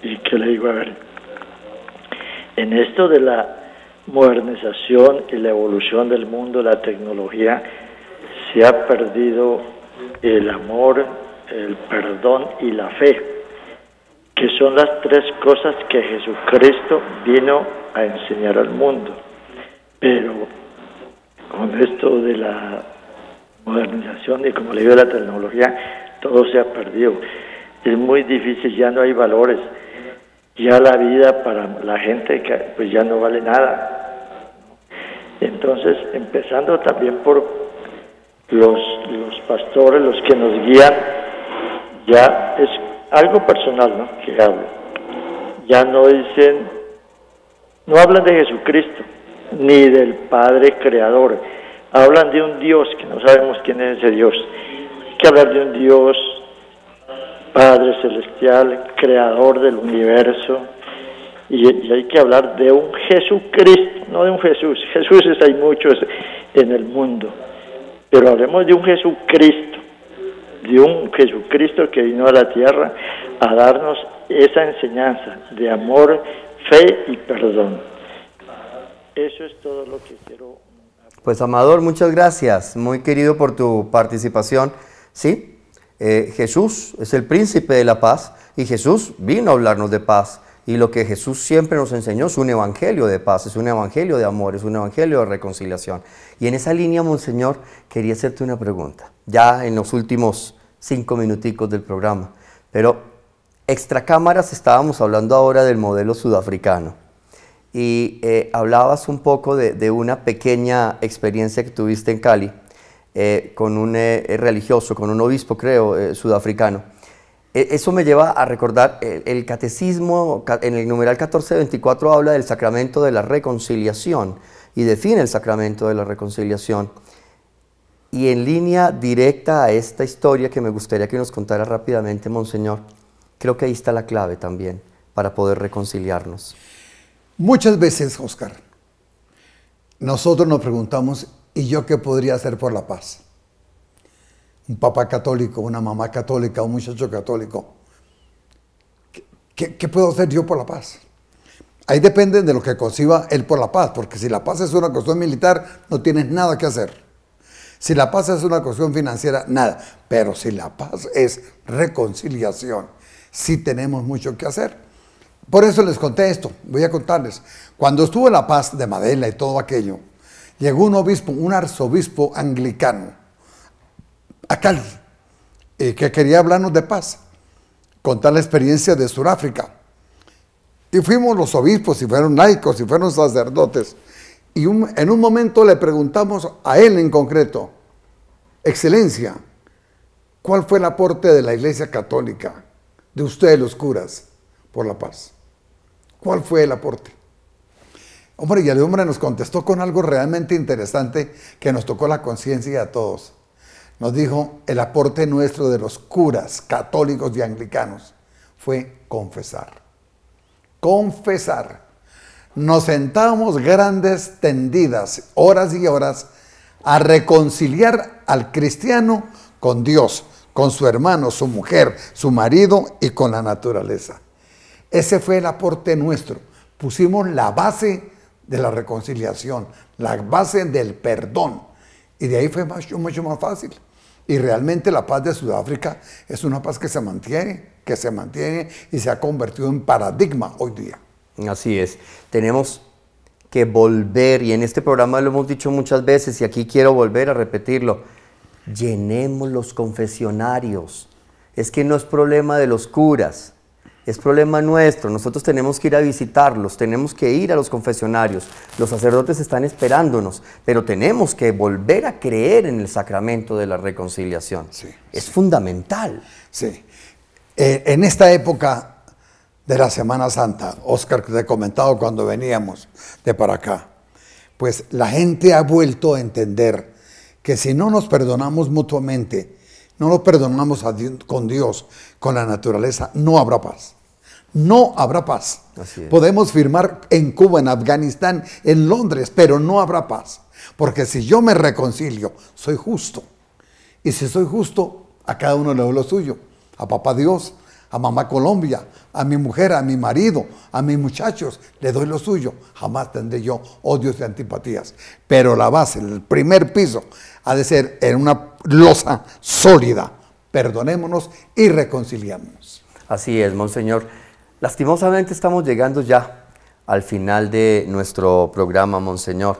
[SPEAKER 15] qué le digo, a ver, en esto de la modernización y la evolución del mundo, la tecnología, se ha perdido el amor, el perdón y la fe, que son las tres cosas que Jesucristo vino a enseñar al mundo. Pero con esto de la modernización y como le digo la tecnología, todo se ha perdido. Es muy difícil, ya no hay valores. Ya la vida para la gente pues ya no vale nada. Entonces, empezando también por los pastores, los que nos guían, ya es algo personal, ¿no?, que hablo. Ya no dicen, no hablan de Jesucristo, ni del Padre Creador. Hablan de un Dios que no sabemos quién es ese Dios. Hay que hablar de un Dios Padre Celestial, Creador del universo, y hay que hablar de un Jesucristo, no de un Jesús. Jesús hay muchos en el mundo, pero hablemos de un Jesucristo que vino a la tierra a darnos esa enseñanza de amor, fe y perdón. Eso es todo lo que quiero.
[SPEAKER 2] Pues Amador, muchas gracias, muy querido por tu participación. Sí, Jesús es el príncipe de la paz y Jesús vino a hablarnos de paz, y lo que Jesús siempre nos enseñó es un evangelio de paz, es un evangelio de amor, es un evangelio de reconciliación. Y en esa línea, Monseñor, quería hacerte una pregunta, ya en los últimos 5 minuticos del programa, pero extra cámaras estábamos hablando ahora del modelo sudafricano y hablabas un poco de una pequeña experiencia que tuviste en Cali, con un religioso, con un obispo, creo, sudafricano. Eso me lleva a recordar el catecismo, en el numeral 1424 habla del sacramento de la reconciliación y define el sacramento de la reconciliación. Y en línea directa a esta historia que me gustaría que nos contara rápidamente, Monseñor, creo que ahí está la clave también para poder reconciliarnos.
[SPEAKER 3] Muchas veces, Oscar, nosotros nos preguntamos, ¿y yo qué podría hacer por la paz? Un papá católico, una mamá católica, un muchacho católico. ¿Qué puedo hacer yo por la paz? Ahí depende de lo que conciba él por la paz, porque si la paz es una cuestión militar, no tienes nada que hacer. Si la paz es una cuestión financiera, nada. Pero si la paz es reconciliación, sí tenemos mucho que hacer. Por eso les conté esto, voy a contarles. Cuando estuvo la paz de Madela y todo aquello, llegó un obispo, un arzobispo anglicano, a Cali, que quería hablarnos de paz, contar la experiencia de Sudáfrica. Y fuimos los obispos, y fueron laicos, y fueron sacerdotes. Y en un momento le preguntamos a él en concreto, Excelencia, ¿cuál fue el aporte de la Iglesia Católica, de ustedes los curas, por la paz? ¿Cuál fue el aporte? Hombre, y el hombre nos contestó con algo realmente interesante que nos tocó la conciencia a todos. Nos dijo, el aporte nuestro de los curas católicos y anglicanos fue confesar. Confesar. Nos sentábamos grandes tendidas, horas y horas, a reconciliar al cristiano con Dios, con su hermano, su mujer, su marido y con la naturaleza. Ese fue el aporte nuestro. Pusimos la base de la reconciliación, la base del perdón. Y de ahí fue mucho más fácil. Y realmente la paz de Sudáfrica es una paz que se mantiene y se ha convertido en paradigma hoy día.
[SPEAKER 2] Así es. Tenemos que volver, y en este programa lo hemos dicho muchas veces, y aquí quiero volver a repetirlo, llenemos los confesionarios. Es que no es problema de los curas, es problema nuestro. Nosotros tenemos que ir a visitarlos, tenemos que ir a los confesionarios. Los sacerdotes están esperándonos, pero tenemos que volver a creer en el sacramento de la reconciliación.
[SPEAKER 3] Sí,
[SPEAKER 2] es fundamental.
[SPEAKER 3] Sí. En esta época de la Semana Santa, Oscar, que te he comentado cuando veníamos de para acá, pues la gente ha vuelto a entender que si no nos perdonamos mutuamente, no nos perdonamos con Dios, con la naturaleza, no habrá paz. No habrá paz.
[SPEAKER 2] Así es.
[SPEAKER 3] Podemos firmar en Cuba, en Afganistán, en Londres, pero no habrá paz. Porque si yo me reconcilio, soy justo. Y si soy justo, a cada uno le doy lo suyo. A papá Dios, a mamá Colombia, a mi mujer, a mi marido, a mis muchachos, le doy lo suyo. Jamás tendré yo odios y antipatías. Pero la base, el primer piso, ha de ser en una losa sólida. Perdonémonos y reconciliémonos.
[SPEAKER 2] Así es, Monseñor. Lastimosamente estamos llegando ya al final de nuestro programa, Monseñor.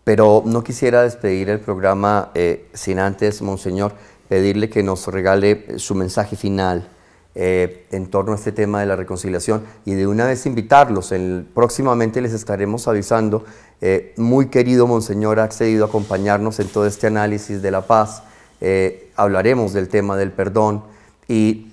[SPEAKER 2] Pero no quisiera despedir el programa sin antes, Monseñor, pedirle que nos regale su mensaje final en torno a este tema de la reconciliación y de una vez invitarlos. Próximamente les estaremos avisando. Muy querido Monseñor ha accedido a acompañarnos en todo este análisis de la paz. Hablaremos del tema del perdón y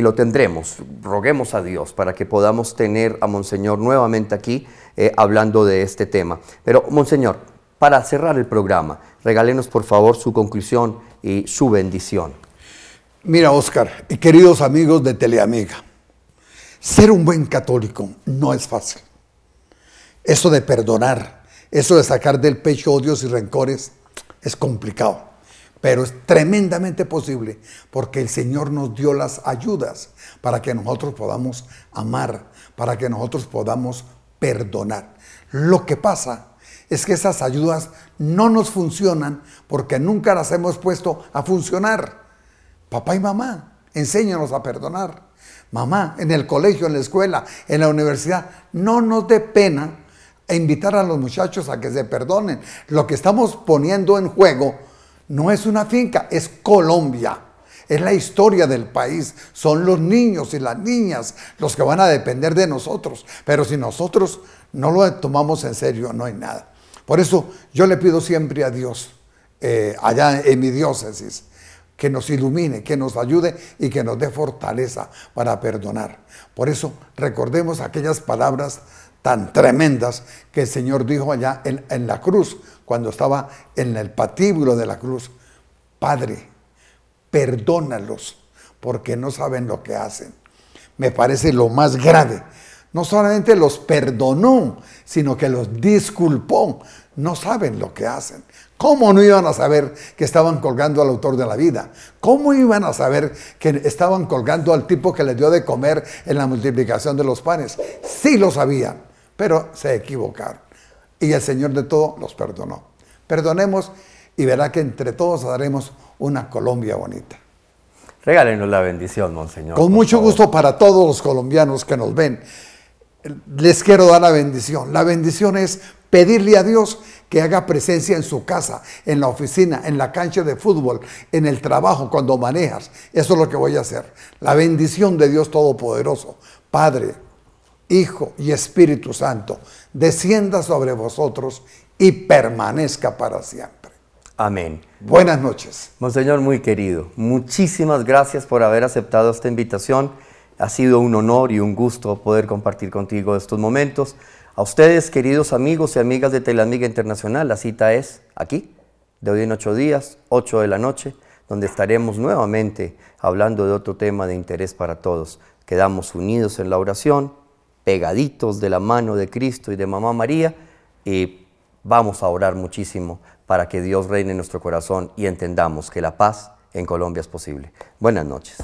[SPEAKER 2] lo tendremos. Roguemos a Dios para que podamos tener a Monseñor nuevamente aquí hablando de este tema. Pero Monseñor, para cerrar el programa, regálenos por favor su conclusión y su bendición.
[SPEAKER 3] Mira, Oscar, y queridos amigos de Teleamiga, ser un buen católico no es fácil. Eso de perdonar, eso de sacar del pecho odios y rencores es complicado, pero es tremendamente posible porque el Señor nos dio las ayudas para que nosotros podamos amar, para que nosotros podamos perdonar. Lo que pasa es que esas ayudas no nos funcionan porque nunca las hemos puesto a funcionar. Papá y mamá, enséñanos a perdonar. Mamá, en el colegio, en la escuela, en la universidad, no nos dé pena invitar a los muchachos a que se perdonen. Lo que estamos poniendo en juego no es una finca, es Colombia. Es la historia del país. Son los niños y las niñas los que van a depender de nosotros. Pero si nosotros no lo tomamos en serio, no hay nada. Por eso yo le pido siempre a Dios, allá en mi diócesis, que nos ilumine, que nos ayude y que nos dé fortaleza para perdonar. Por eso recordemos aquellas palabras tan tremendas que el Señor dijo allá en la cruz, cuando estaba en el patíbulo de la cruz. Padre, perdónalos, porque no saben lo que hacen. Me parece lo más grave. No solamente los perdonó, sino que los disculpó. No saben lo que hacen. ¿Cómo no iban a saber que estaban colgando al autor de la vida? ¿Cómo iban a saber que estaban colgando al tipo que les dio de comer en la multiplicación de los panes? Sí lo sabían, pero se equivocaron. Y el Señor de todo los perdonó. Perdonemos y verá que entre todos haremos una Colombia bonita.
[SPEAKER 2] Regálenos la bendición, Monseñor.
[SPEAKER 3] Con mucho gusto para todos los colombianos que nos ven. Les quiero dar la bendición. La bendición es pedirle a Dios que haga presencia en su casa, en la oficina, en la cancha de fútbol, en el trabajo, cuando manejas. Eso es lo que voy a hacer. La bendición de Dios Todopoderoso, Padre, Hijo y Espíritu Santo, descienda sobre vosotros y permanezca para siempre.
[SPEAKER 2] Amén.
[SPEAKER 3] Buenas noches.
[SPEAKER 2] Monseñor muy querido, muchísimas gracias por haber aceptado esta invitación. Ha sido un honor y un gusto poder compartir contigo estos momentos. A ustedes, queridos amigos y amigas de Teleamiga Internacional, la cita es aquí, de hoy en 8 días, 8 de la noche, donde estaremos nuevamente hablando de otro tema de interés para todos. Quedamos unidos en la oración, pegaditos de la mano de Cristo y de Mamá María, y vamos a orar muchísimo para que Dios reine en nuestro corazón y entendamos que la paz en Colombia es posible. Buenas noches.